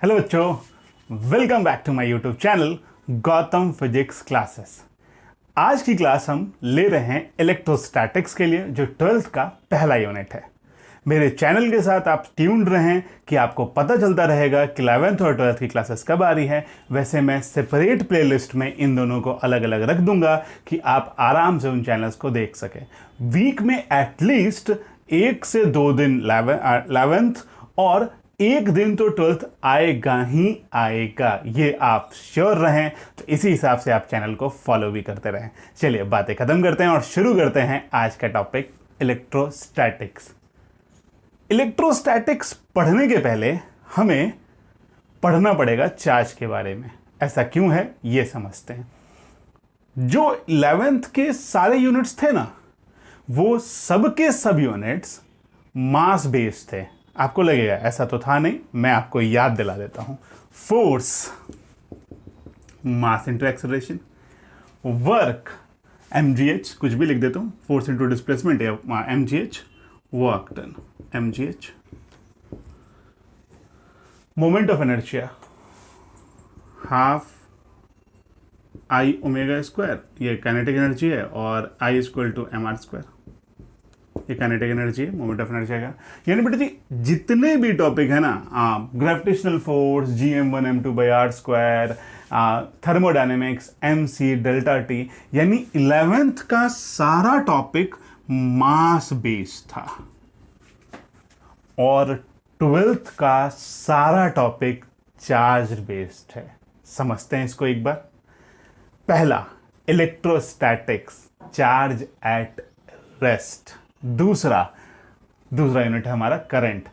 Hello बच्चों, welcome back to my YouTube channel Gautam physics classes. आज की क्लास हम ले रहे हैं इलेक्ट्रोस्टैटिक्स के लिए, जो 12th का पहला यूनिट है। मेरे चैनल के साथ आप ट्यून्ड रहें कि आपको पता चलता रहेगा कि 11th और 12th की क्लासेस कब आ रही है। वैसे मैं सेपरेट प्लेलिस्ट में इन दोनों को अलग अलग रख दूंगा कि आप आराम से उन चैनल्स को देख सकें। वीक में एटलीस्ट 1 से 2 दिन 11th और एक दिन तो 12th आएगा ही आएगा, ये आप श्योर रहें। तो इसी हिसाब से आप चैनल को फॉलो भी करते रहें। चलिए बातें खत्म करते हैं और शुरू करते हैं आज का टॉपिक इलेक्ट्रोस्टैटिक्स। इलेक्ट्रोस्टैटिक्स पढ़ने के पहले हमें पढ़ना पड़ेगा चार्ज के बारे में। ऐसा क्यों है ये समझते हैं। जो 11th के सारे यूनिट्स थे ना, वो सब के सब यूनिट्स मास बेस्ड थे। आपको लगेगा ऐसा तो था नहीं, मैं आपको याद दिला देता हूं। Force mass into acceleration, work mgh, कुछ भी लिख देता हूं, फोर्स इंटू डिस्प्लेसमेंट या mgh, work done mgh। Moment of inertia half I omega square, ये काइनेटिक एनर्जी है, और I equal to M R square, ये काइनेटिक एनर्जी है, मोमेंट ऑफ इनर्शिया का। यानी बेटा जी जितने भी टॉपिक है ना, gravitational force gm1m2 by R square, thermodynamics mc delta T, यानी 11th का सारा टॉपिक मास बेस्ड था और 12th का सारा टॉपिक चार्ज बेस्ड है। समझते हैं इसको एक बार। पहला इलेक्ट्रोस्टैटिक्स, चार्ज एट रेस्ट। दूसरा यूनिट है हमारा current,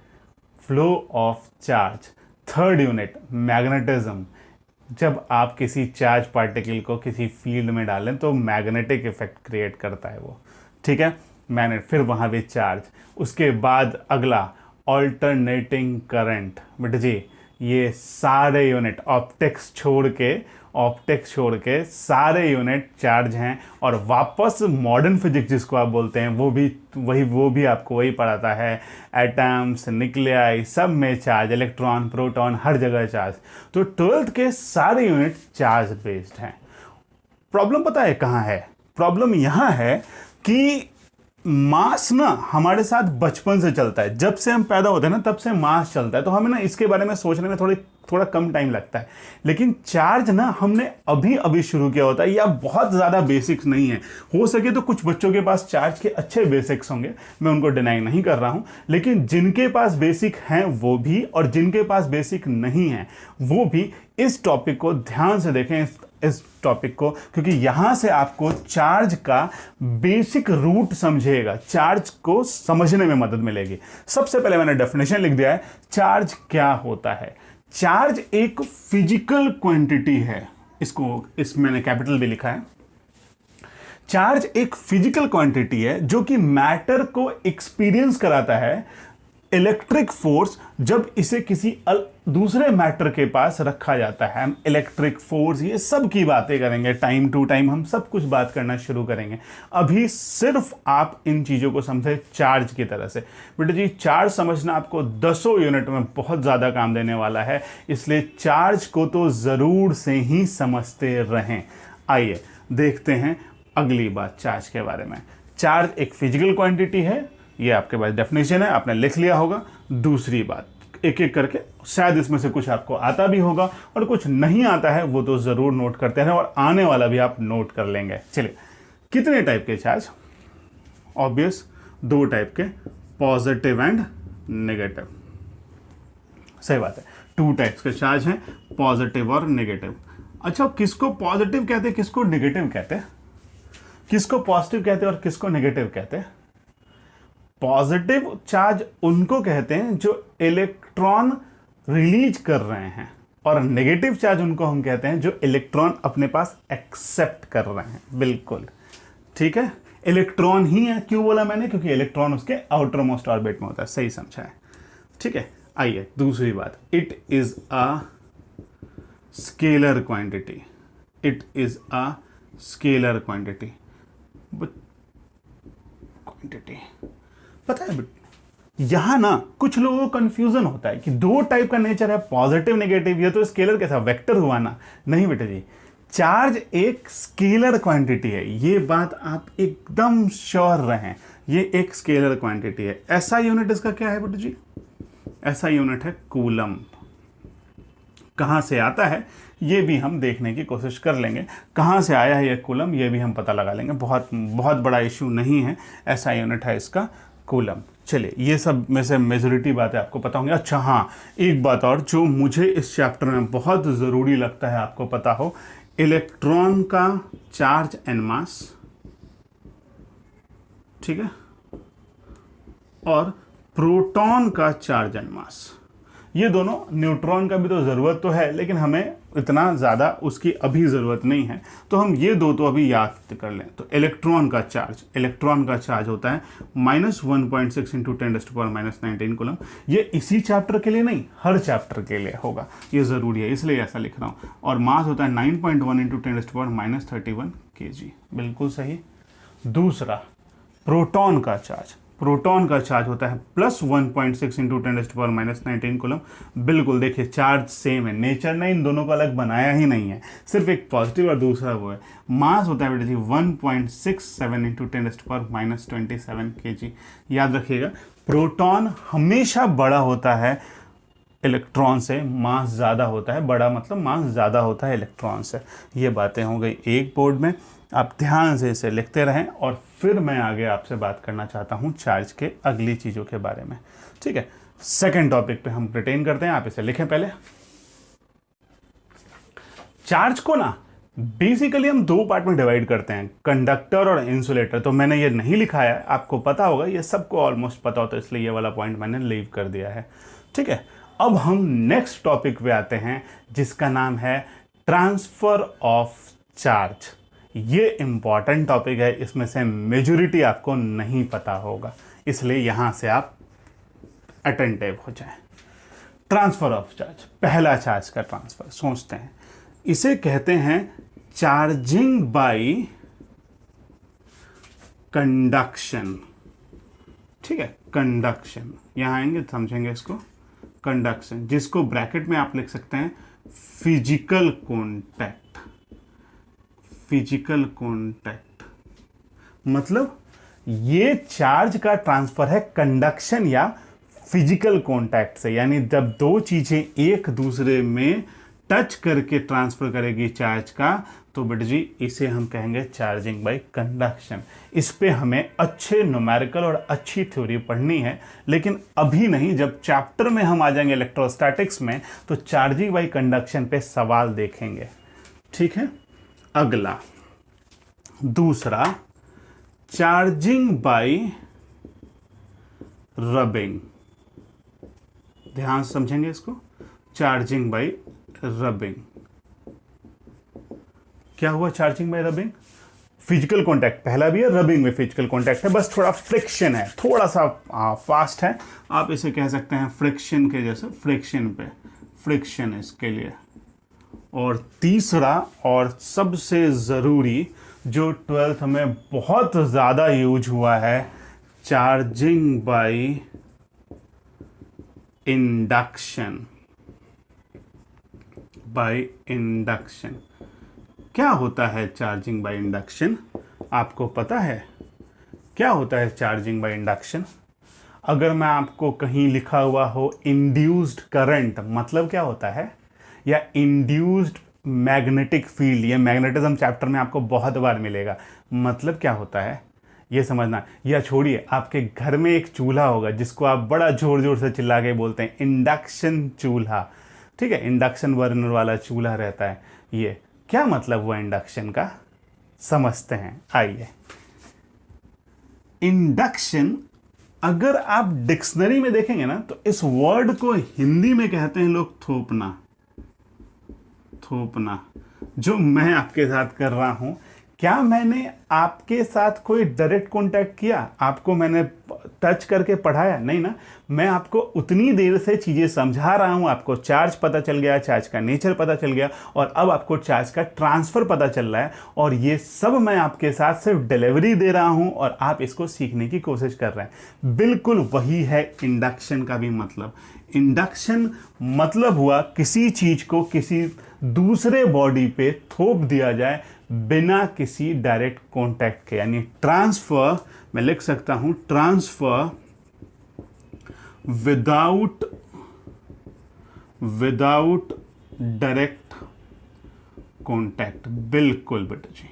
flow of charge. Third unit magnetism, जब आप किसी चार्ज पार्टिकल को किसी फील्ड में डालें तो मैग्नेटिक इफेक्ट क्रिएट करता है वो, ठीक है, मैग्नेट। फिर वहां पे चार्ज। उसके बाद अगला ऑल्टरनेटिंग करंट। बेटा जी ये सारे यूनिट ऑप्टिक्स छोड़ के सारे यूनिट चार्ज हैं। और वापस मॉडर्न फिजिक्स जिसको आप बोलते हैं वो भी आपको वही पढ़ाता है। एटम्स, न्यूक्लियाई, सब में चार्ज, इलेक्ट्रॉन, प्रोटॉन, हर जगह चार्ज। तो 12th के सारे यूनिट चार्ज बेस्ड हैं। प्रॉब्लम पता है कहाँ है? प्रॉब्लम यहां है कि मास ना हमारे साथ बचपन से चलता है। जब से हम पैदा होते हैं ना, तब से मास चलता है। तो हमें ना इसके बारे में सोचने में थोड़ा कम टाइम लगता है। लेकिन चार्ज ना हमने अभी अभी शुरू किया होता है, या बहुत ज़्यादा बेसिक्स नहीं है। हो सके तो कुछ बच्चों के पास चार्ज के अच्छे बेसिक्स होंगे, मैं उनको डिनाई नहीं कर रहा हूं। लेकिन जिनके पास बेसिक हैं वो भी, और जिनके पास बेसिक नहीं है वो भी, इस टॉपिक को ध्यान से देखें, इस टॉपिक को, क्योंकि यहां से आपको चार्ज का बेसिक रूट समझेगा, चार्ज को समझने में मदद मिलेगी। सबसे पहले मैंने डेफिनेशन लिख दिया है। चार्ज क्या होता है? चार्ज एक फिजिकल क्वांटिटी है। इस मैंने कैपिटल भी लिखा है। चार्ज एक फिजिकल क्वांटिटी है जो कि मैटर को एक्सपीरियंस कराता है इलेक्ट्रिक फोर्स, जब इसे किसी दूसरे मैटर के पास रखा जाता है। हम इलेक्ट्रिक फोर्स ये सब की बातें करेंगे, टाइम टू टाइम हम सब कुछ बात करना शुरू करेंगे। अभी सिर्फ आप इन चीज़ों को समझे चार्ज की तरह से। बेटा जी चार्ज समझना आपको 10 यूनिट में बहुत ज़्यादा काम देने वाला है, इसलिए चार्ज को तो ज़रूर से ही समझते रहें। आइए देखते हैं अगली बात चार्ज के बारे में। चार्ज एक फिजिकल क्वांटिटी है, ये आपके पास डेफिनेशन है, आपने लिख लिया होगा। दूसरी बात, एक एक करके, शायद इसमें से कुछ आपको आता भी होगा और कुछ नहीं आता है, वो तो ज़रूर नोट करते हैं, और आने वाला भी आप नोट कर लेंगे। चलिए, कितने टाइप के चार्ज? ऑब्वियस 2 टाइप के, पॉजिटिव एंड नेगेटिव। सही बात है, 2 टाइप्स के चार्ज हैं, पॉजिटिव और नेगेटिव। अच्छा, किसको पॉजिटिव कहते हैं, किसको नेगेटिव कहते हैं? किसको पॉजिटिव कहते हैं और किसको नेगेटिव कहते हैं? पॉजिटिव चार्ज उनको कहते हैं जो इलेक्ट्रॉन रिलीज कर रहे हैं, और नेगेटिव चार्ज उनको हम कहते हैं जो इलेक्ट्रॉन अपने पास एक्सेप्ट कर रहे हैं। बिल्कुल ठीक है, इलेक्ट्रॉन ही है। क्यों बोला मैंने? क्योंकि इलेक्ट्रॉन उसके आउटर मोस्ट ऑर्बिट में होता है। सही समझा है, ठीक है। आइए दूसरी बात, it is a scalar quantity. It is a scalar quantity. पता है यहां ना कुछ लोगों को कंफ्यूजन होता है कि दो टाइप का नेचर है, पॉजिटिव नेगेटिव, ये तो स्केलर कैसा वेक्टर हुआ ना। नहीं बेटा जी, चार्ज एक स्केलर क्वांटिटी है, ये बात आप एकदम श्योर रहें, ये एक स्केलर क्वांटिटी है। ऐसा यूनिट इसका क्या है बेटा जी? ऐसा यूनिट है कूलम। कहां से आता है ये भी हम देखने की कोशिश कर लेंगे, कहां से आया है ये कूलम ये भी हम पता लगा लेंगे, बहुत बहुत बड़ा इशू नहीं है। ऐसा यूनिट है इसका कूलम। चलिए, ये सब में से मेजोरिटी बातें आपको पता होंगी। अच्छा हाँ, एक बात और जो मुझे इस चैप्टर में बहुत ज़रूरी लगता है आपको पता हो, इलेक्ट्रॉन का चार्ज एंड मास, ठीक है, और प्रोटॉन का चार्ज एंड मास। ये दोनों, न्यूट्रॉन का भी तो ज़रूरत तो है लेकिन हमें इतना ज़्यादा उसकी अभी ज़रूरत नहीं है, तो हम ये दो तो अभी याद कर लें। तो इलेक्ट्रॉन का चार्ज होता है -1.6 इंटू 10⁻⁻19 कूलम। ये इसी चैप्टर के लिए नहीं, हर चैप्टर के लिए होगा, ये ज़रूरी है इसलिए ऐसा लिख रहा हूँ। और मास होता है 9.1 इंटू 10⁻31 kg। बिल्कुल सही। दूसरा, प्रोटॉन का चार्ज होता है +1.6 इंटू 10⁻⁻19 कूलम। बिल्कुल, देखिए चार्ज सेम है, नेचर ने इन दोनों को अलग बनाया ही नहीं है, सिर्फ एक पॉजिटिव और दूसरा वो है। मास होता है बेटा जी 1.67 इंटू 10⁻⁻27 kg। याद रखिएगा, प्रोटॉन हमेशा बड़ा होता है इलेक्ट्रॉन से, मास ज़्यादा होता है, बड़ा मतलब मास ज़्यादा होता है इलेक्ट्रॉन से। ये बातें हो गई एक बोर्ड में, आप ध्यान से इसे लिखते रहें और फिर मैं आगे आपसे बात करना चाहता हूं चार्ज के अगली चीज़ों के बारे में। ठीक है, सेकंड टॉपिक पे हम रिटेन करते हैं, आप इसे लिखें पहले। चार्ज को ना बेसिकली हम दो पार्ट में डिवाइड करते हैं, कंडक्टर और इंसुलेटर। तो मैंने ये नहीं लिखा है, आपको पता होगा, ये सबको ऑलमोस्ट पता होता है, इसलिए ये वाला पॉइंट मैंने लीव कर दिया है। ठीक है, अब हम नेक्स्ट टॉपिक पे आते हैं जिसका नाम है ट्रांसफर ऑफ चार्ज। ये इंपॉर्टेंट टॉपिक है, इसमें से मेजॉरिटी आपको नहीं पता होगा, इसलिए यहां से आप अटेंटिव हो जाएं। ट्रांसफर ऑफ चार्ज, पहला चार्ज का ट्रांसफर सोचते हैं, इसे कहते हैं चार्जिंग बाय कंडक्शन। ठीक है, कंडक्शन, यहां आएंगे समझेंगे इसको, कंडक्शन, जिसको ब्रैकेट में आप लिख सकते हैं फिजिकल कॉन्टैक्ट। मतलब ये चार्ज का ट्रांसफर है कंडक्शन या फिजिकल कॉन्टैक्ट से, यानी जब दो चीजें एक दूसरे में टच करके ट्रांसफर करेगी चार्ज का, तो बेटा जी इसे हम कहेंगे चार्जिंग बाय कंडक्शन। इस पे हमें अच्छे न्यूमेरिकल और अच्छी थ्योरी पढ़नी है, लेकिन अभी नहीं, जब चैप्टर में हम आ जाएंगे इलेक्ट्रोस्टैटिक्स में तो चार्जिंग बाय कंडक्शन पे सवाल देखेंगे। ठीक है, अगला दूसरा, चार्जिंग बाय रबिंग। ध्यान से समझेंगे इसको, चार्जिंग बाय रबिंग। क्या हुआ charging by rubbing? Physical contact पहला भी है, रबिंग में फिजिकल कांटेक्ट है, बस थोड़ा फ्रिक्शन है, थोड़ा सा फास्ट है, आप इसे कह सकते हैं फ्रिक्शन के जैसे, फ्रिक्शन पे, फ्रिक्शन इसके लिए। और तीसरा और सबसे ज़रूरी जो 12th में बहुत ज़्यादा यूज हुआ है, चार्जिंग बाय इंडक्शन। क्या होता है चार्जिंग बाय इंडक्शन? आपको पता है क्या होता है चार्जिंग बाय इंडक्शन? अगर मैं आपको कहीं लिखा हुआ हो इंड्यूस्ड करंट, मतलब क्या होता है, या इंड्यूस्ड मैग्नेटिक फील्ड, ये मैग्नेटिज्म चैप्टर में आपको बहुत बार मिलेगा, मतलब क्या होता है ये समझना। या छोड़िए, आपके घर में एक चूल्हा होगा जिसको आप बड़ा जोर जोर से चिल्ला के बोलते हैं इंडक्शन चूल्हा। ठीक है, इंडक्शन बर्नर वाला चूल्हा रहता है, ये क्या मतलब हुआ इंडक्शन का, समझते हैं, आइए। इंडक्शन अगर आप डिक्शनरी में देखेंगे ना तो इस वर्ड को हिंदी में कहते हैं लोग थोपना। जो मैं आपके साथ कर रहा हूं, क्या मैंने आपके साथ कोई डायरेक्ट कांटेक्ट किया, आपको मैंने टच करके पढ़ाया? नहीं ना, मैं आपको उतनी देर से चीज़ें समझा रहा हूं, आपको चार्ज पता चल गया, चार्ज का नेचर पता चल गया, और अब आपको चार्ज का ट्रांसफ़र पता चल रहा है, और ये सब मैं आपके साथ सिर्फ डिलीवरी दे रहा हूं और आप इसको सीखने की कोशिश कर रहे हैं। बिल्कुल वही है इंडक्शन का भी मतलब। इंडक्शन मतलब हुआ किसी चीज़ को किसी दूसरे बॉडी पे थोप दिया जाए बिना किसी डायरेक्ट कांटेक्ट के, यानी ट्रांसफर, मैं लिख सकता हूं ट्रांसफर विदाउट डायरेक्ट कांटेक्ट। बिल्कुल बेटा जी,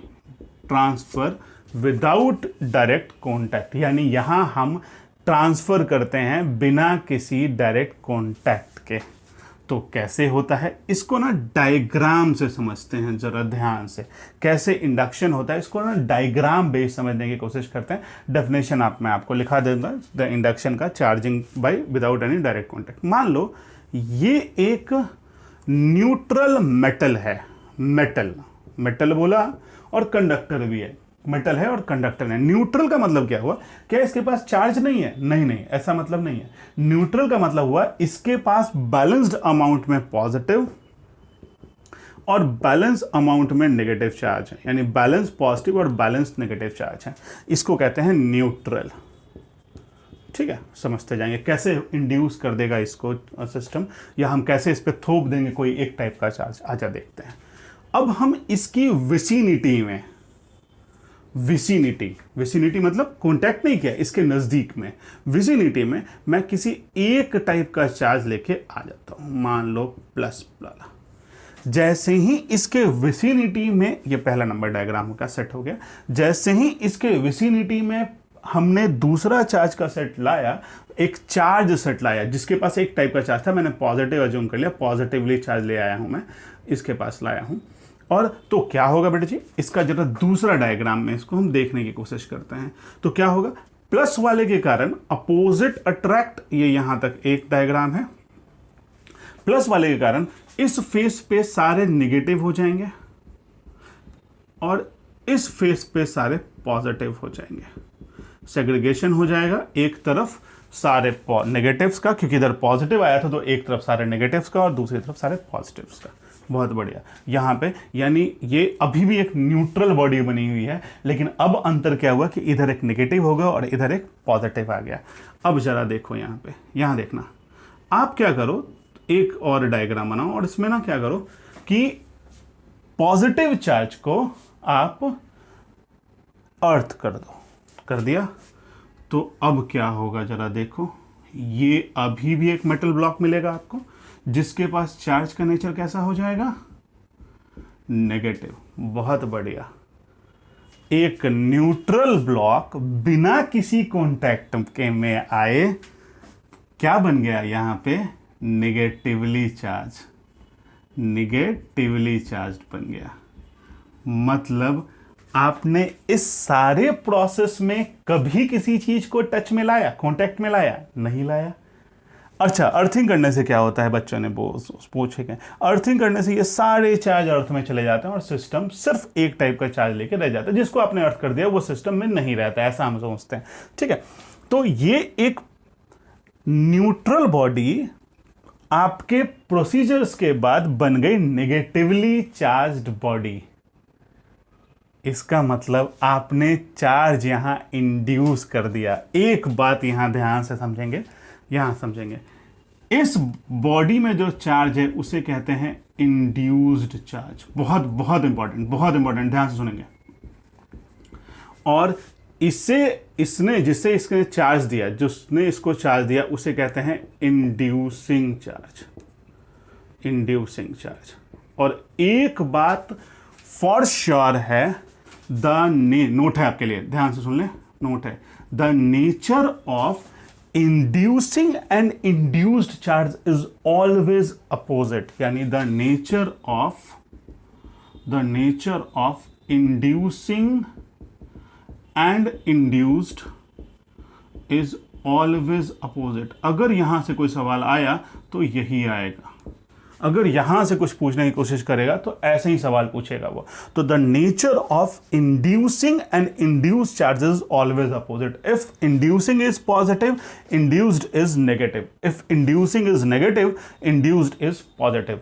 ट्रांसफर विदाउट डायरेक्ट कांटेक्ट, यानी यहां हम ट्रांसफर करते हैं बिना किसी डायरेक्ट कांटेक्ट के। तो कैसे होता है इसको ना डायग्राम से समझते हैं जरा ध्यान से। कैसे इंडक्शन होता है इसको ना डायग्राम बेस्ड समझने की कोशिश करते हैं। डेफिनेशन मैं आपको लिखा दूंगा द इंडक्शन का, charging by without any direct contact. मान लो ये एक न्यूट्रल मेटल है, मेटल बोला और कंडक्टर भी है, मेटल है और कंडक्टर है। न्यूट्रल का मतलब क्या हुआ, क्या इसके पास चार्ज नहीं है? नहीं, ऐसा मतलब नहीं है। न्यूट्रल का मतलब हुआ इसके पास बैलेंस्ड अमाउंट में पॉजिटिव और बैलेंस अमाउंट में नेगेटिव चार्ज है, यानी बैलेंस पॉजिटिव और बैलेंस नेगेटिव चार्ज है। इसको कहते हैं न्यूट्रल। ठीक है, समझते जाएंगे कैसे इंड्यूस कर देगा इसको सिस्टम, या हम कैसे इस पर थोप देंगे कोई एक टाइप का चार्ज। आजा देखते हैं। अब हम इसकी विसिनिटी में, विसिनिटी मतलब कांटेक्ट नहीं किया, इसके नजदीक में, विसिनिटी में मैं किसी एक टाइप का चार्ज लेके आ जाता हूं, मान लो प्लस वाला। जैसे ही इसके विसिनिटी में, ये पहला नंबर डायग्राम का सेट हो गया, जैसे ही इसके विसिनिटी में हमने दूसरा चार्ज का सेट लाया, एक चार्ज सेट लाया जिसके पास एक टाइप का चार्ज था, मैंने पॉजिटिव अज्यूम कर लिया, पॉजिटिवली चार्ज ले आया हूं मैं, इसके पास लाया हूं। और तो क्या होगा बेटा जी, इसका जरा दूसरा डायग्राम में इसको हम देखने की कोशिश करते हैं। तो क्या होगा, प्लस वाले के कारण अपोजिट अट्रैक्ट, ये यहां तक एक डायग्राम है। प्लस वाले के कारण इस फेस पे सारे नेगेटिव हो जाएंगे और इस फेस पे सारे पॉजिटिव हो जाएंगे। सेग्रीगेशन हो जाएगा, एक तरफ सारे नेगेटिव्स का, क्योंकि इधर पॉजिटिव आया था तो एक तरफ सारे नेगेटिव्स का और दूसरी तरफ सारे पॉजिटिव्स का। बहुत बढ़िया। यहाँ पे यानी ये अभी भी एक न्यूट्रल बॉडी बनी हुई है, लेकिन अब अंतर क्या हुआ कि इधर एक नेगेटिव होगा और इधर एक पॉजिटिव आ गया। अब जरा देखो यहाँ पे, यहाँ देखना, आप क्या करो, एक और डायग्राम बनाओ और इसमें ना क्या करो कि पॉजिटिव चार्ज को आप अर्थ कर दो, कर दिया। तो अब क्या होगा जरा देखो, ये अभी भी एक मेटल ब्लॉक मिलेगा आपको जिसके पास चार्ज का नेचर कैसा हो जाएगा, नेगेटिव। बहुत बढ़िया। एक न्यूट्रल ब्लॉक बिना किसी कॉन्टैक्ट के में आए, क्या बन गया यहां पे, नेगेटिवली चार्ज बन गया। मतलब आपने इस सारे प्रोसेस में कभी किसी चीज को टच में लाया, कांटेक्ट में लाया? नहीं लाया। अच्छा, अर्थिंग करने से क्या होता है, बच्चों ने पूछे क्या, अर्थिंग करने से ये सारे चार्ज अर्थ में चले जाते हैं और सिस्टम सिर्फ एक टाइप का चार्ज लेके रह जाता है। जिसको आपने अर्थ कर दिया वो सिस्टम में नहीं रहता, ऐसा हम समझते हैं। ठीक है, तो ये एक न्यूट्रल बॉडी आपके प्रोसीजर्स के बाद बन गई नेगेटिवली चार्ज्ड बॉडी। इसका मतलब आपने चार्ज यहां इंड्यूस कर दिया। एक बात यहां ध्यान से समझेंगे, यहां समझेंगे, इस बॉडी में जो चार्ज है उसे कहते हैं इंड्यूस्ड चार्ज। बहुत बहुत इंपॉर्टेंट, ध्यान से सुनेंगे। और इसने जिससे इसने चार्ज दिया, जिसने इसको चार्ज दिया, उसे कहते हैं इंड्यूसिंग चार्ज। और एक बात फॉर श्योर है, नोट है आपके लिए, ध्यान से सुन ले, नोट है, the nature of inducing and induced charge is always opposite. यानी the nature of inducing and induced is always opposite. अगर यहां से कोई सवाल आया तो यही आएगा। अगर यहां से कुछ पूछने की कोशिश करेगा तो ऐसे ही सवाल पूछेगा वो। तो the nature of inducing and induced charges always opposite. If inducing is positive, induced is negative. If inducing is negative, induced is positive.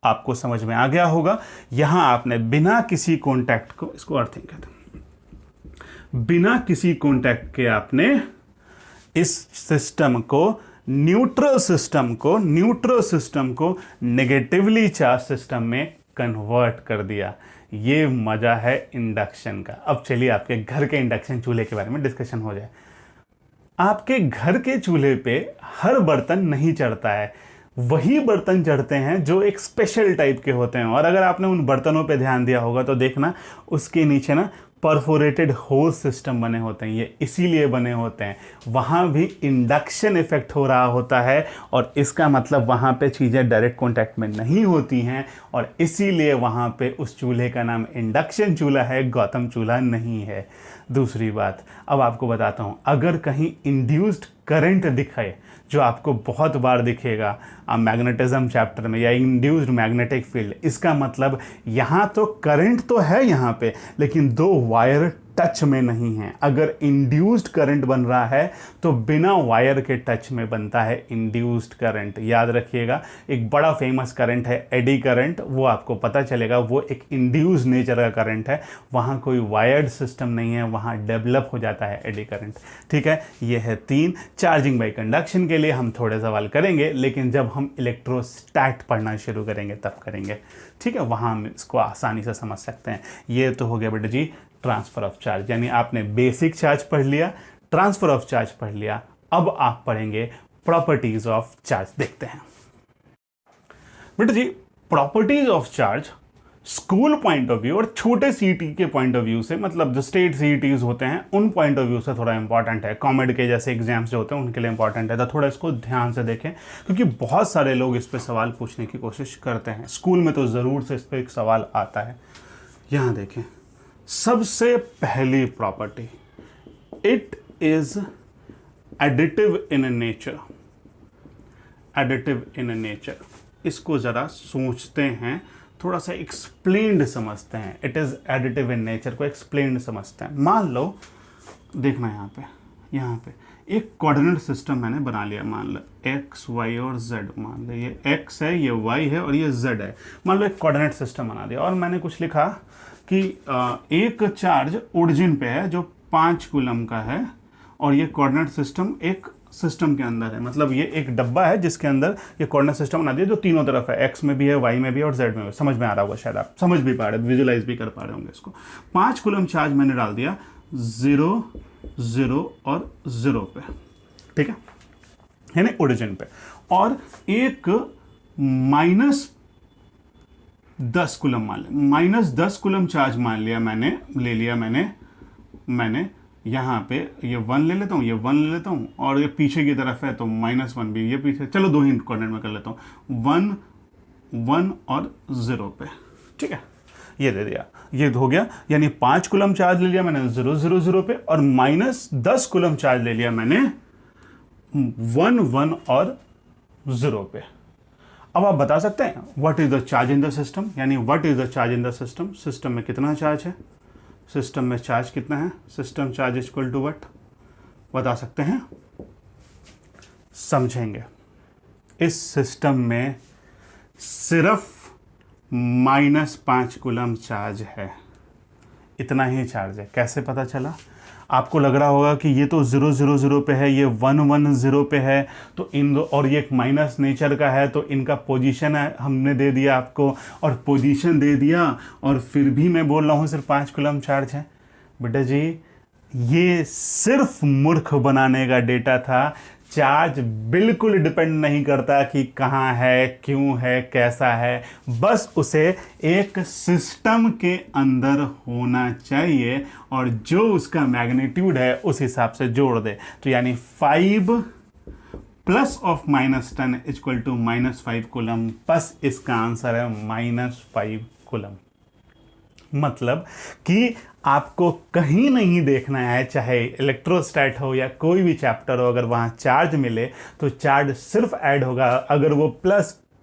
आपको समझ में आ गया होगा। यहां आपने बिना किसी कॉन्टैक्ट को, इसको अर्थिंग कहते हैं, बिना किसी कॉन्टैक्ट के आपने इस सिस्टम को, न्यूट्रल सिस्टम को नेगेटिवली चार्ज सिस्टम में कन्वर्ट कर दिया। ये मजा है इंडक्शन का। अब चलिए आपके घर के इंडक्शन चूल्हे के बारे में डिस्कशन हो जाए। आपके घर के चूल्हे पे हर बर्तन नहीं चढ़ता है, वही बर्तन चढ़ते हैं जो एक स्पेशल टाइप के होते हैं। और अगर आपने उन बर्तनों पे ध्यान दिया होगा तो देखना उसके नीचे ना परफोरेटेड होल सिस्टम बने होते हैं। ये इसीलिए बने होते हैं, वहाँ भी इंडक्शन इफेक्ट हो रहा होता है और इसका मतलब वहाँ पे चीज़ें डायरेक्ट कॉन्टैक्ट में नहीं होती हैं और इसीलिए वहाँ पे उस चूल्हे का नाम इंडक्शन चूल्हा है, गौतम चूल्हा नहीं है। दूसरी बात अब आपको बताता हूँ, अगर कहीं इंड्यूस्ड करंट दिखाए, जो आपको बहुत बार दिखेगा मैग्नेटिज्म चैप्टर में, या इंड्यूस्ड मैग्नेटिक फील्ड, इसका मतलब यहाँ तो करंट तो है यहाँ पे, लेकिन दो वायर टच में नहीं है। अगर इंड्यूस्ड करंट बन रहा है तो बिना वायर के टच में बनता है इंड्यूस्ड करंट। याद रखिएगा, एक बड़ा फेमस करंट है एडी करंट, वो आपको पता चलेगा, वो एक इंड्यूस्ड नेचर का करंट है। वहाँ कोई वायर्ड सिस्टम नहीं है, वहाँ डेवलप हो जाता है एडी करंट। ठीक है, ये है 3 चार्जिंग बाई कंडक्शन के लिए हम थोड़े सवाल करेंगे, लेकिन जब हम इलेक्ट्रोस्टैट पढ़ना शुरू करेंगे तब करेंगे। ठीक है, वहाँ हम इसको आसानी से समझ सकते हैं। ये तो हो गया बेटा जी ट्रांसफर ऑफ चार्ज, यानी आपने बेसिक चार्ज पढ़ लिया, ट्रांसफर ऑफ चार्ज पढ़ लिया। अब आप पढ़ेंगे प्रॉपर्टीज ऑफ चार्ज। देखते हैं बेटा जी, properties of charge school point of view और छोटे सीईटी के पॉइंट ऑफ व्यू से, मतलब जो स्टेट सीईटीज होते हैं उन पॉइंट ऑफ व्यू से थोड़ा इंपॉर्टेंट है। कॉमेड के जैसे एग्जाम्स जो होते हैं उनके लिए इंपॉर्टेंट है, तो थोड़ा इसको ध्यान से देखें, क्योंकि बहुत सारे लोग इस पर सवाल पूछने की कोशिश करते हैं। स्कूल में तो ज़रूर से इस पर एक सवाल आता है। यहाँ देखें, सबसे पहली property, it is additive in nature. Additive in nature, इसको जरा सोचते हैं, थोड़ा सा एक्सप्लेन्ड समझते हैं। It is additive in nature को एक्सप्लेन्ड समझते हैं। मान लो, देखना यहाँ पे एक कोऑर्डिनेट सिस्टम मैंने बना लिया। मान लो एक्स वाई और जेड, मान लो ये एक्स है, ये वाई है और ये जेड है। मान लो एक कोऑर्डिनेट सिस्टम बना दिया और मैंने कुछ लिखा कि एक चार्ज ओरिजिन पे है जो 5 कूलम का है और ये कोऑर्डिनेट सिस्टम एक सिस्टम के अंदर है। मतलब ये एक डब्बा है जिसके अंदर ये कोऑर्डिनेट सिस्टम बना दिया जो तीनों तरफ है, एक्स में भी है, वाई में भी है और जेड में भी। समझ में आ रहा होगा, शायद आप समझ भी पा रहे, विजुलाइज भी कर पा रहे होंगे इसको। 5 कूलम चार्ज मैंने डाल दिया 0 0 और 0 पे, ठीक है, यानी ओरिजिन पे। और एक -10 कूलम मान लिया, -10 कूलम चार्ज मान लिया मैंने, ले लिया मैंने यहाँ पे ये 1 ले लेता हूँ, ये 1 ले लेता हूँ और ये पीछे की तरफ है तो -1 भी, ये पीछे, चलो 2 ही कोऑर्डिनेट में कर लेता हूँ, 1 1 और 0 पे, ठीक है, ये दे दिया, ये हो गया। यानी 5 कूलम चार्ज ले लिया मैंने 0 0 0 पे और -10 कूलम चार्ज ले लिया मैंने 1 1 और 0 पे। अब आप बता सकते हैं what is the charge in the system, यानी what is the charge in the system. System में कितना चार्ज है, सिस्टम में चार्ज कितना है, system charge equal to what, बता सकते हैं, समझेंगे। इस सिस्टम में सिर्फ -5 कूलम चार्ज है, इतना ही चार्ज है। कैसे पता चला? आपको लग रहा होगा कि ये तो 0 0 0 पे है, ये 1 1 0 पे है, तो इन दो, और ये एक माइनस नेचर का है तो इनका पोजीशन है हमने दे दिया आपको, और पोजीशन दे दिया और फिर भी मैं बोल रहा हूँ सिर्फ 5 कूलम चार्ज है। बेटा जी ये सिर्फ मूर्ख बनाने का डेटा था। चार्ज बिल्कुल डिपेंड नहीं करता कि कहाँ है, क्यों है, कैसा है, बस उसे एक सिस्टम के अंदर होना चाहिए और जो उसका मैग्नीट्यूड है उस हिसाब से जोड़ दे। तो यानी 5 plus of -10 equal to -5 coulomb, बस इसका आंसर है -5 कूलम। मतलब कि आपको कहीं नहीं देखना है, चाहे इलेक्ट्रोस्टैट हो या कोई भी चैप्टर हो, अगर वहाँ चार्ज मिले तो चार्ज सिर्फ ऐड होगा। अगर वो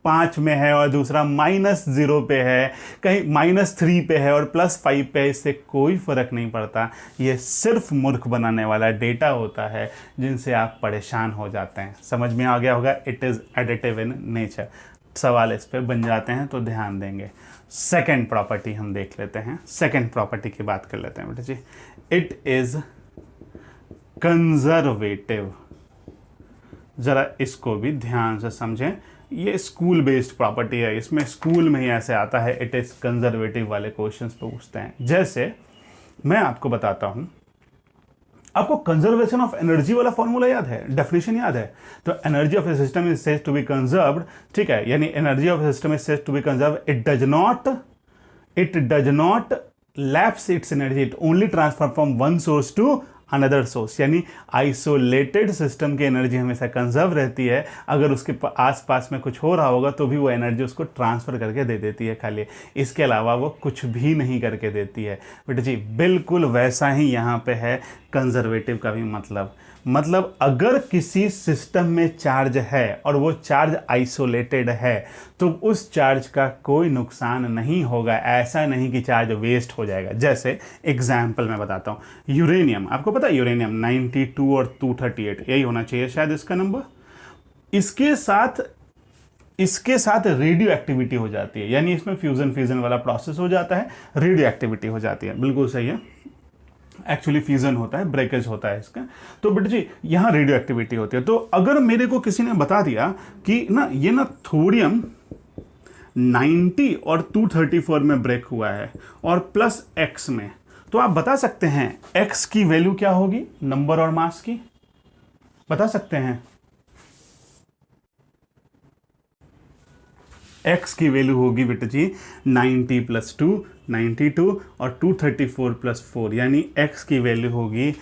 5 में है और दूसरा -0 पे है, कहीं -3 पे है और +5 पे है, इससे कोई फ़र्क नहीं पड़ता। ये सिर्फ मूर्ख बनाने वाला डेटा होता है जिनसे आप परेशान हो जाते हैं। समझ में आ गया होगा, it is additive in nature. सवाल इस पे बन जाते हैं तो ध्यान देंगे। सेकेंड प्रॉपर्टी हम देख लेते हैं, सेकेंड प्रॉपर्टी की बात कर लेते हैं बेटा जी। It is conservative. ज़रा इसको भी ध्यान से समझें, ये स्कूल बेस्ड प्रॉपर्टी है, इसमें स्कूल में ही ऐसे आता है इट इज़ कंजर्वेटिव वाले क्वेश्चंस पूछते हैं। जैसे मैं आपको बताता हूँ, आपको कंजर्वेशन ऑफ एनर्जी वाला फॉर्मूला याद है, डेफिनेशन याद है? तो energy of a system is said to be conserved, ठीक है, यानी energy of a system is said to be conserved, it does not lapse its energy, it only transfer from one source to another source. यानी isolated system की energy हमेशा conserve रहती है, अगर उसके आसपास में कुछ हो रहा होगा तो भी वो एनर्जी उसको ट्रांसफ़र करके दे देती है खाली, इसके अलावा वो कुछ भी नहीं करके देती है। बेटा जी बिल्कुल वैसा ही यहाँ पे है कंजर्वेटिव का भी मतलब अगर किसी सिस्टम में चार्ज है और वो चार्ज आइसोलेटेड है तो उस चार्ज का कोई नुकसान नहीं होगा, ऐसा नहीं कि चार्ज वेस्ट हो जाएगा। जैसे एग्जाम्पल मैं बताता हूँ, यूरेनियम, आपको पता है यूरेनियम 92 और 238 यही होना चाहिए शायद इसका नंबर। इसके साथ रेडियो एक्टिविटी हो जाती है, यानी इसमें फ्यूजन वाला प्रोसेस हो जाता है, रेडियो एक्टिविटी हो जाती है। बिल्कुल सही है, एक्चुअली फ्यूजन होता है, ब्रेकेज होता है इसका। तो बेटा जी यहाँ रेडियो एक्टिविटी होती है। तो अगर मेरे को किसी ने बता दिया कि ना ये ना थोरियम 90 और 234 में ब्रेक हुआ है और +x में, तो आप बता सकते हैं x की वैल्यू क्या होगी, नंबर और मास की बता सकते हैं? x की वैल्यू होगी बेटा जी 90 + 2 92 और 234 + 4, यानी x की वैल्यू होगी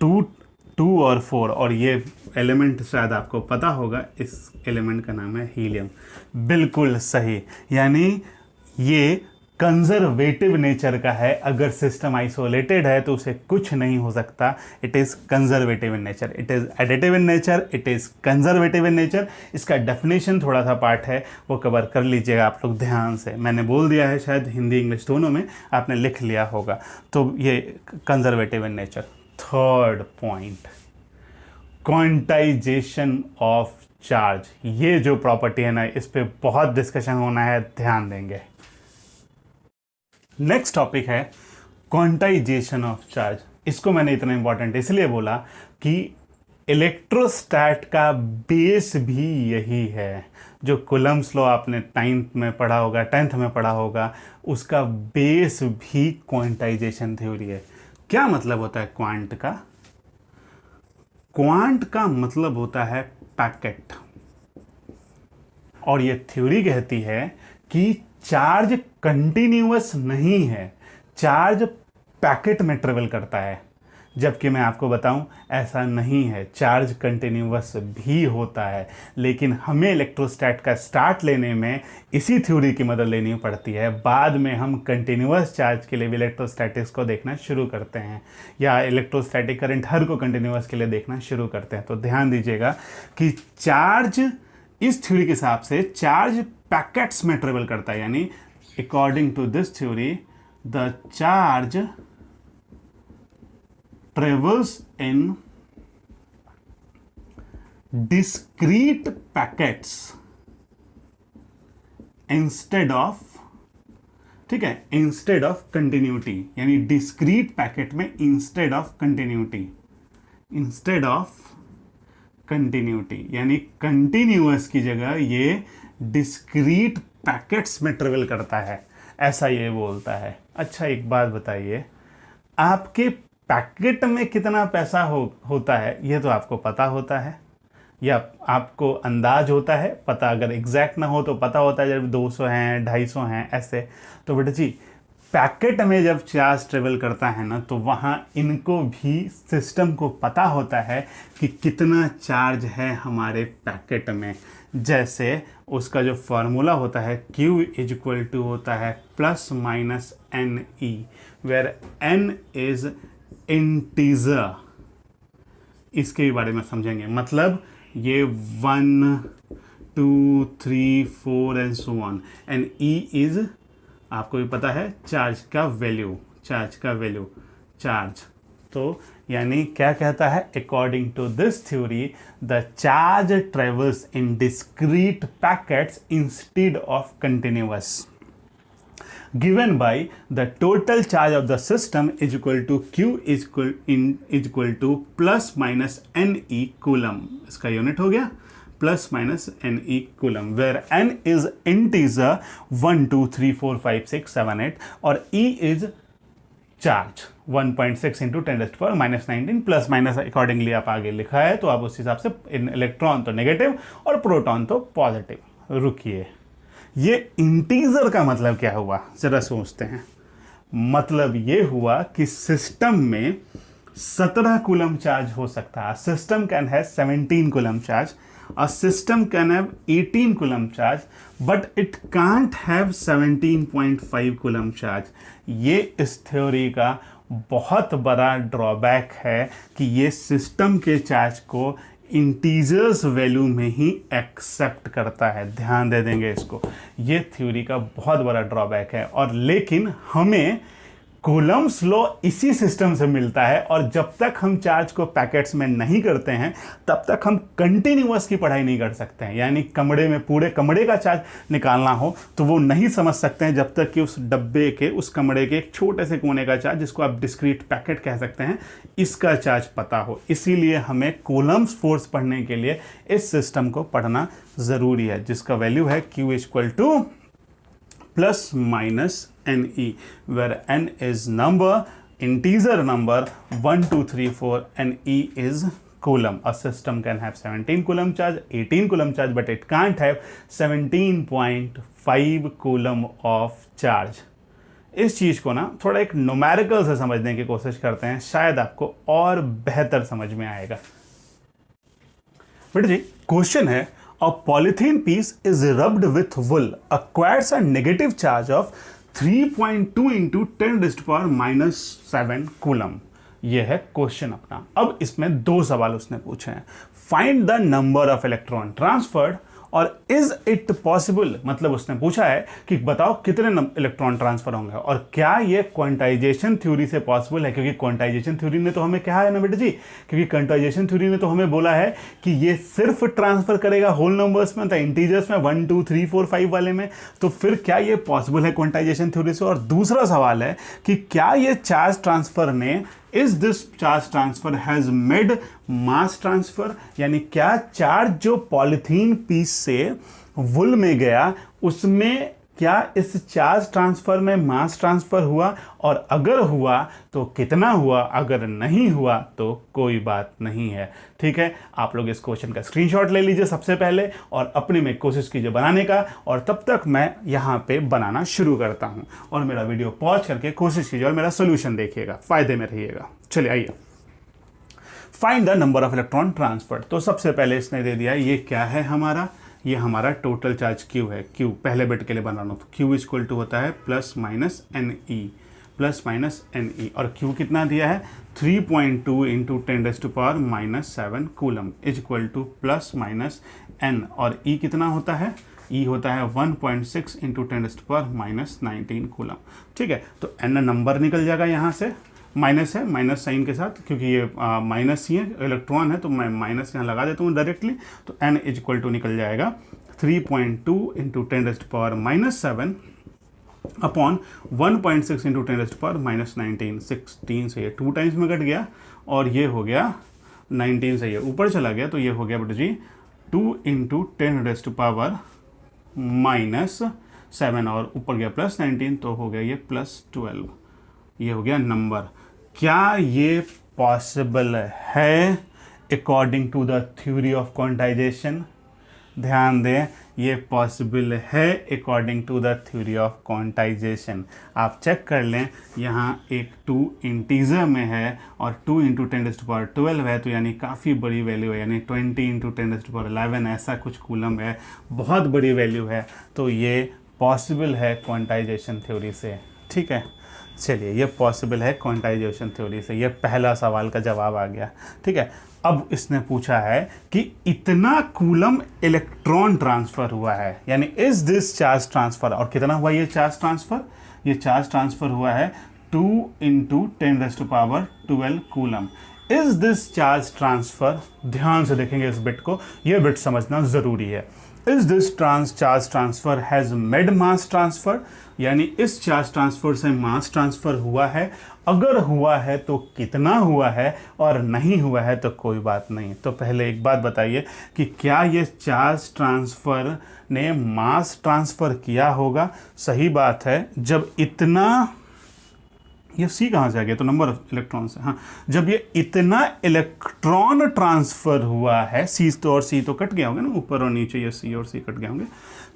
2 और 4। और ये एलिमेंट शायद आपको पता होगा, इस एलिमेंट का नाम है हीलियम। बिल्कुल सही, यानी ये कंजर्वेटिव नेचर का है, अगर सिस्टम आइसोलेटेड है तो उसे कुछ नहीं हो सकता। It is conservative in nature, it is additive in nature, it is conservative in nature. इसका डेफिनेशन थोड़ा सा पार्ट है, वो कवर कर लीजिएगा आप लोग ध्यान से, मैंने बोल दिया है, शायद हिंदी इंग्लिश दोनों में आपने लिख लिया होगा। तो ये conservative in nature. Third point, quantization of charge. ये जो प्रॉपर्टी है ना, इस पर बहुत डिस्कशन होना है, ध्यान देंगे। नेक्स्ट टॉपिक है क्वांटाइजेशन ऑफ चार्ज। इसको मैंने इतना इंपॉर्टेंट इसलिए बोला कि इलेक्ट्रोस्टैट का बेस भी यही है। जो कूलम्ब्स लॉ आपने 10th में पढ़ा होगा, उसका बेस भी क्वांटाइजेशन थ्योरी है। क्या मतलब होता है क्वांट का? क्वांट का मतलब होता है पैकेट, और ये थ्योरी कहती है कि चार्ज कंटिन्यूअस नहीं है, चार्ज पैकेट में ट्रेवल करता है। जबकि मैं आपको बताऊं ऐसा नहीं है, चार्ज कंटिन्यूअस भी होता है। लेकिन हमें इलेक्ट्रोस्टैट का स्टार्ट लेने में इसी थ्योरी की मदद लेनी पड़ती है। बाद में हम कंटिन्यूअस चार्ज के लिए भी इलेक्ट्रोस्टैटिक्स को देखना शुरू करते हैं, या इलेक्ट्रोस्टैटिक करंट हर को कंटिन्यूअस के लिए देखना शुरू करते हैं। तो ध्यान दीजिएगा कि चार्ज, इस थ्योरी के हिसाब से चार्ज पैकेट्स में ट्रेवल करता है, यानी according to this theory the charge travels in discrete packets instead of, ठीक है, इंस्टेड ऑफ कंटिन्यूटी, यानी डिस्क्रीट पैकेट में इंस्टेड ऑफ कंटिन्यूटी, यानी कंटिन्यूअस की जगह ये डिस्क्रीट पैकेट्स में ट्रेवल करता है, ऐसा ये बोलता है। अच्छा एक बात बताइए, आपके पैकेट में कितना पैसा होता है ये तो आपको पता होता है, या आपको अंदाज होता है पता, अगर एग्जैक्ट ना हो तो पता होता है जब 200 हैं 250 हैं ऐसे। तो बेटा जी पैकेट में जब चार्ज ट्रेवल करता है ना, तो वहाँ इनको भी, सिस्टम को पता होता है कि कितना चार्ज है हमारे पैकेट में। जैसे उसका जो फॉर्मूला होता है Q इक्वल टू होता है ±NE, where N is integer. इसके बारे में समझेंगे, मतलब ये 1 2 3 4 and so on, and E is आपको भी पता है चार्ज का वैल्यू, चार्ज। तो यानी क्या कहता है, according to this theory the charge travels in discrete packets instead of continuous, given by the total charge of the system is equal to q is equal to plus minus ne coulomb। इसका unit हो गया plus minus ne coulomb, where n is integer 1 2 3 4 5 6 7 8 और e is charge 1.6 into 10⁻⁻19 plus minus accordingly आप आगे लिखा है, तो आप उस हिसाब से इलेक्ट्रॉन तो नेगेटिव और प्रोटॉन तो पॉजिटिव। रुकिए, ये इंटीजर का मतलब क्या हुआ, जरा सोचते हैं। मतलब ये हुआ कि सिस्टम में 17 कूलम चार्ज हो सकता है। System can have 17 coulomb charge, a system can have 18 coulomb charge but it can't have 17.5 coulomb charge। ये इस थ्योरी का बहुत बड़ा ड्रॉबैक है कि ये सिस्टम के चार्ज को इंटीजर्स वैल्यू में ही एक्सेप्ट करता है। ध्यान दे देंगे इसको, ये थ्योरी का बहुत बड़ा ड्रॉबैक है। और लेकिन हमें कूलम्स लॉ इसी सिस्टम से मिलता है, और जब तक हम चार्ज को पैकेट्स में नहीं करते हैं तब तक हम कंटिन्यूअस की पढ़ाई नहीं कर सकते हैं। यानी कमरे में पूरे कमरे का चार्ज निकालना हो तो वो नहीं समझ सकते हैं जब तक कि उस डब्बे के, उस कमरे के एक छोटे से कोने का चार्ज, जिसको आप डिस्क्रीट पैकेट कह सकते हैं, इसका चार्ज पता हो। इसीलिए हमें कूलम्स फोर्स पढ़ने के लिए इस सिस्टम को पढ़ना ज़रूरी है, जिसका वैल्यू है Q equal two plus minus ne, where n is number, integer number 1 2 3 4 and e is coulomb। A system can have 17 coulomb charge, 18 coulomb charge, but it can't have 17.5 coulomb of charge। इस चीज को ना थोड़ा एक numerical से समझने की कोशिश करते हैं, शायद आपको और बेहतर समझ में आएगा। बेटा जी, क्वेश्चन है, a polythene piece is rubbed with wool acquires a negative charge of 3.2 into 10⁻⁻7 coulomb. ये है क्वेश्चन अपना। अब इसमें दो सवाल उसने पूछे हैं, find the number of electron transferred और इज इट पॉसिबल, मतलब उसने पूछा है कि बताओ कितने इलेक्ट्रॉन ट्रांसफर होंगे और क्या ये क्वांटाइजेशन थ्योरी से पॉसिबल है। क्योंकि क्वांटाइजेशन थ्योरी ने तो हमें क्या है ना बेटा जी, क्योंकि क्वांटाइजेशन थ्योरी ने तो हमें बोला है कि ये सिर्फ ट्रांसफर करेगा होल नंबर्स में, तो इंटीजर्स में 1 2 3 4 5 वाले में। तो फिर क्या ये पॉसिबल है क्वांटाइजेशन थ्योरी से। और दूसरा सवाल है कि क्या ये चार्ज ट्रांसफर ने, is this charge transfer has made mass transfer, यानी क्या चार्ज जो पॉलिथीन पीस से वुल में गया उसमें क्या इस चार्ज ट्रांसफर में मास ट्रांसफर हुआ, और अगर हुआ तो कितना हुआ, अगर नहीं हुआ तो कोई बात नहीं है। ठीक है, आप लोग इस क्वेश्चन का स्क्रीनशॉट ले लीजिए सबसे पहले और अपने में कोशिश कीजिए बनाने का, और तब तक मैं यहाँ पे बनाना शुरू करता हूँ और मेरा वीडियो पॉज करके कोशिश कीजिए और मेरा सोल्यूशन देखिएगा, फायदे में रहिएगा। चलिए आइए, find the number of electron transferred. तो सबसे पहले इसने दे दिया ये क्या है हमारा, ये हमारा टोटल चार्ज Q है। Q पहले बिट के लिए बना लो, तो Q इक्वल टू होता है प्लस माइनस ne, और Q कितना दिया है 3.2 into 10⁻⁻7 coulomb is equal two plus minus n, और E कितना होता है, E होता है 1.6 इंटू 10⁻⁻19 कूलम। ठीक है, तो n नंबर निकल जाएगा यहाँ से, माइनस है, माइनस साइन के साथ, क्योंकि ये माइनस ही है, इलेक्ट्रॉन है, तो मैं माइनस यहाँ लगा देता हूँ डायरेक्टली। तो n इज इक्वल टू निकल जाएगा 3.2 इंटू 10⁻⁻7 अपॉन 1.6 इंटू 10⁻⁻19, 16 से ये 2 टाइम्स में कट गया, और ये हो गया 19 से ये ऊपर चला गया, तो ये हो गया बेटा जी 2 इंटू 10⁻⁻7 और ऊपर गया प्लस 19, तो हो गया ये प्लस 12। ये हो गया नंबर। क्या ये पॉसिबल है according to the theory of quantization? ध्यान दें, ये पॉसिबल है according to the theory of quantization. आप चेक कर लें, यहाँ एक 2 इंटीजर में है और 2 इंटू 10⁻12 है, तो यानी काफ़ी बड़ी वैल्यू है, यानी 20 इंटू 10⁻11 ऐसा कुछ कूलम है, बहुत बड़ी वैल्यू है। तो ये पॉसिबल है क्वांटाइजेशन थ्योरी से। ठीक है, चलिए, ये पॉसिबल है क्वांटाइजेशन थ्योरी से, ये पहला सवाल का जवाब आ गया। ठीक है, अब इसने पूछा है कि इतना कूलम इलेक्ट्रॉन ट्रांसफर हुआ है, यानी इज दिस चार्ज ट्रांसफर, और कितना हुआ ये चार्ज ट्रांसफर? ये चार्ज ट्रांसफर हुआ है 2 × 10⁻12 coulomb. Is this charge transfer, ध्यान से देखेंगे इस बिट को, यह बिट समझना जरूरी है। Is this charge transfer has made mass transfer, यानी इस चार्ज ट्रांसफर से मास ट्रांसफर हुआ है, अगर हुआ है तो कितना हुआ है, और नहीं हुआ है तो कोई बात नहीं। तो पहले एक बात बताइए कि क्या ये चार्ज ट्रांसफर ने मास ट्रांसफर किया होगा? सही बात है, जब इतना, ये सी कहाँ से आ गया? तो नंबर ऑफ इलेक्ट्रॉन से, हाँ, जब ये इतना इलेक्ट्रॉन ट्रांसफर हुआ है, सी तो और सी तो कट गया होगा ना, ऊपर और नीचे ये सी और सी कट गए होंगे,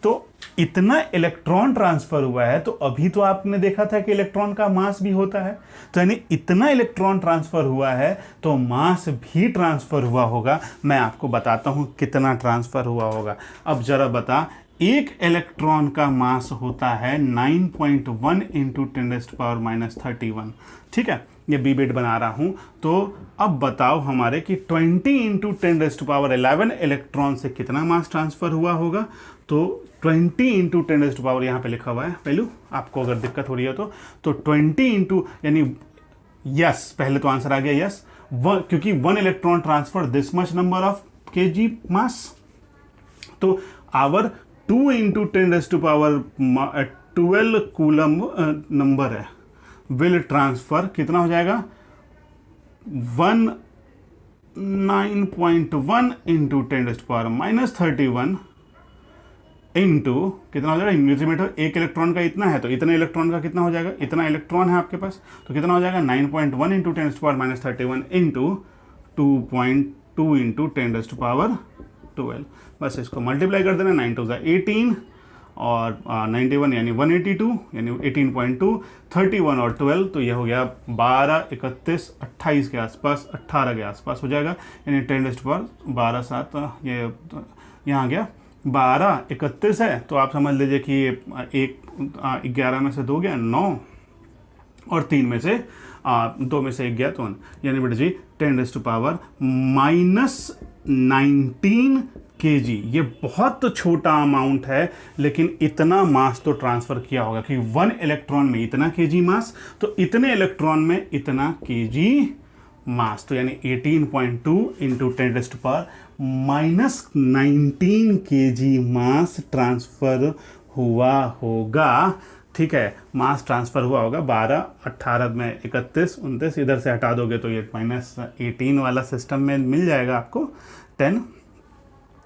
तो इतना इलेक्ट्रॉन ट्रांसफर हुआ है, तो अभी तो आपने देखा था कि इलेक्ट्रॉन का मास भी होता है, तो यानी इतना इलेक्ट्रॉन ट्रांसफर हुआ है तो मास भी ट्रांसफर हुआ होगा। मैं आपको बताता हूँ कितना ट्रांसफर हुआ होगा। अब जरा बता, एक इलेक्ट्रॉन का मास होता है 9.1 × 10⁻31। ठीक है, ये बी बिट बना रहा हूं। तो अब बताओ हमारे कि 20 × 10⁻11 इलेक्ट्रॉन से कितना मास ट्रांसफर हुआ होगा? तो 20 × 10⁻, यहाँ पे लिखा हुआ है वैल्यू, आपको अगर दिक्कत हो रही है तो 20 यानी यस, पहले तो आंसर आ गया यस, क्योंकि 1 electron transfer this much number of kg मास। तो आवर 2 × 10⁻12 कूलम नंबर है, विल ट्रांसफर कितना हो जाएगा? 9.1 × 10⁻31 इंटू कितना हो जाएगा? न्यूट्रीमीटर, एक इलेक्ट्रॉन का इतना है तो इतने इलेक्ट्रॉन का कितना हो जाएगा? इतना इलेक्ट्रॉन है आपके पास, तो कितना हो जाएगा? 9.1 × 10⁻31 इंटू 2.2 × 10⁻12। बस इसको मल्टीप्लाई कर देना, 9 × 2 = 18 और 91 यानी 182 यानी 18.2, 31 और 12, तो ये हो गया 12, 31, 28 के आसपास, 18 के आसपास हो जाएगा, यानी 10⁻12 7, ये यहाँ आ गया 12, 31 है, तो आप समझ लीजिए कि एक 11 में से 2 गया 9, और 3 में से 2 में से 1 गया तो 1, यानी बेटा जी 10⁻19 kg। ये बहुत छोटा अमाउंट है, लेकिन इतना मास तो ट्रांसफर किया होगा कि 1 इलेक्ट्रॉन में इतना kg मास, तो इतने इलेक्ट्रॉन में इतना kg मास, तो यानी 18.2 × 10⁻19 kg मास ट्रांसफर हुआ होगा। ठीक है, मास ट्रांसफर हुआ होगा। 12, 18 में 31, 29 इधर से हटा दोगे तो ये -18 वाला सिस्टम में मिल जाएगा आपको 10,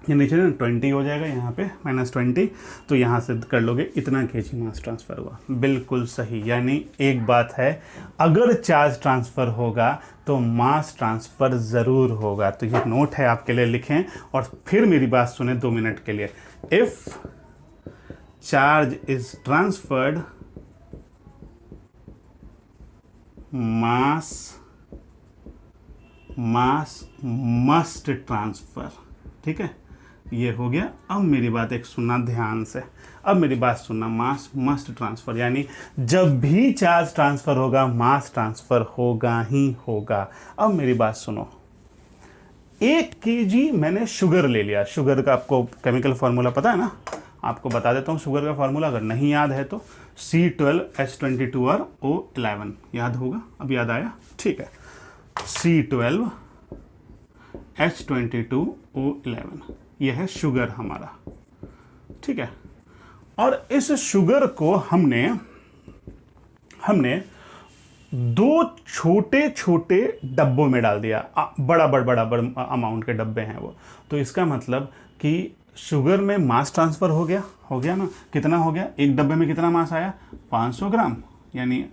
ये नीचे ना 20 हो जाएगा, यहाँ पे -20, तो यहाँ से कर लोगे इतना kg मास ट्रांसफ़र हुआ। बिल्कुल सही, यानी एक बात है, अगर चार्ज ट्रांसफ़र होगा तो मास ट्रांसफ़र ज़रूर होगा। तो ये नोट है आपके लिए, लिखें और फिर मेरी बात सुने 2 मिनट के लिए। If charge is transferred, mass must transfer. ठीक है, ये हो गया। अब मेरी बात एक सुनना ध्यान से, अब मेरी बात सुनना, मास मस्ट ट्रांसफ़र, यानी जब भी चार्ज ट्रांसफ़र होगा मास ट्रांसफ़र होगा ही होगा। अब मेरी बात सुनो, 1 kg मैंने शुगर ले लिया। शुगर का आपको केमिकल फार्मूला पता है ना, आपको बता देता हूँ शुगर का फार्मूला, अगर नहीं याद है तो C12H22 और O11 याद होगा। अब याद आया? ठीक है, C12H22O11 यह है शुगर हमारा। ठीक है, और इस शुगर को हमने 2 छोटे छोटे डब्बों में डाल दिया। बड़ा अमाउंट के डब्बे हैं वो, तो इसका मतलब कि शुगर में मास ट्रांसफ़र हो गया ना। कितना हो गया? एक डब्बे में कितना मास आया? 500 ग्राम, यानी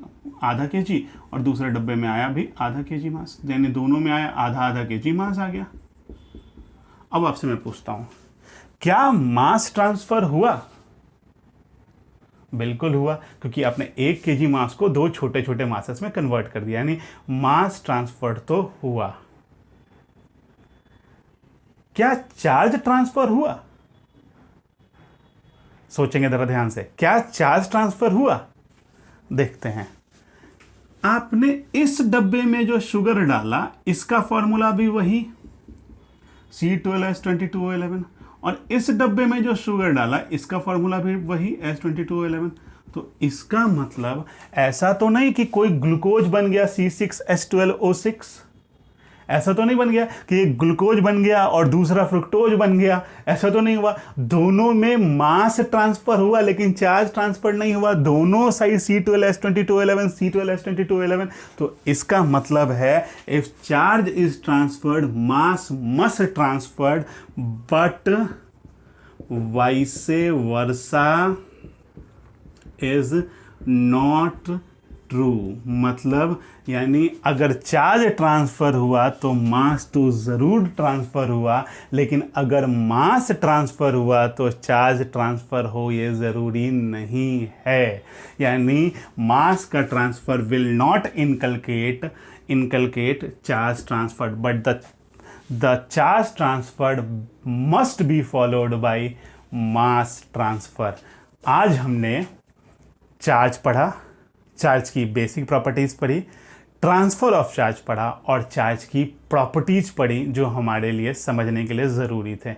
आधा kg, और दूसरे डब्बे में आया भी आधा kg मास, यानी दोनों में आया आधा kg मास आ गया। अब आपसे मैं पूछता हूं, क्या मास ट्रांसफर हुआ? बिल्कुल हुआ, क्योंकि आपने 1 kg मास को 2 छोटे छोटे मासेस में कन्वर्ट कर दिया, यानी मास ट्रांसफर तो हुआ। क्या चार्ज ट्रांसफर हुआ? सोचेंगे जरा ध्यान से, क्या चार्ज ट्रांसफर हुआ? देखते हैं। आपने इस डब्बे में जो शुगर डाला इसका फॉर्मूला भी वही C12H22O11, और इस डब्बे में जो शुगर डाला इसका फॉर्मूला भी वही H22O11। तो इसका मतलब ऐसा तो नहीं कि कोई ग्लूकोज बन गया C6H12O6, ऐसा तो नहीं बन गया कि एक ग्लूकोज बन गया और दूसरा फ्रुक्टोज बन गया, ऐसा तो नहीं हुआ। दोनों में मास ट्रांसफर हुआ लेकिन चार्ज ट्रांसफर नहीं हुआ, दोनों साइड C12H22O11 C12H22O11। तो इसका मतलब है if charge is transferred mass must transferred but vice versa is not true. मतलब यानी अगर चार्ज ट्रांसफर हुआ तो मास तो ज़रूर ट्रांसफर हुआ, लेकिन अगर मास ट्रांसफर हुआ तो चार्ज ट्रांसफर हो ये ज़रूरी नहीं है। यानी मास का transfer will not inculcate charge transferred, but the charge transferred must be followed by mass transfer. आज हमने चार्ज पढ़ा, चार्ज की बेसिक प्रॉपर्टीज़ पढ़ी, ट्रांसफ़र ऑफ चार्ज पढ़ा और चार्ज की प्रॉपर्टीज़ पढ़ी जो हमारे लिए समझने के लिए ज़रूरी थे।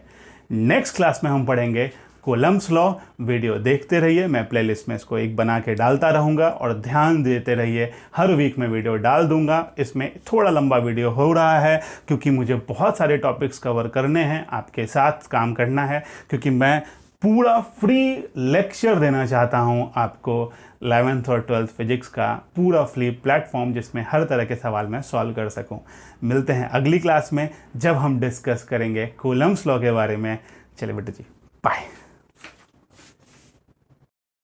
नेक्स्ट क्लास में हम पढ़ेंगे कूलम्ब्स लॉ। वीडियो देखते रहिए, मैं प्लेलिस्ट में इसको एक बना के डालता रहूँगा और ध्यान देते रहिए, हर वीक में वीडियो डाल दूँगा। इसमें थोड़ा लंबा वीडियो हो रहा है क्योंकि मुझे बहुत सारे टॉपिक्स कवर करने हैं, आपके साथ काम करना है, क्योंकि मैं पूरा फ्री लेक्चर देना चाहता हूं आपको 11th और 12th फिजिक्स का पूरा फ्री प्लेटफॉर्म जिसमें हर तरह के सवाल मैं सॉल्व कर सकूं। मिलते हैं अगली क्लास में जब हम डिस्कस करेंगे कूलम्ब्स लॉ के बारे में। चलिए बेटा जी, बाय।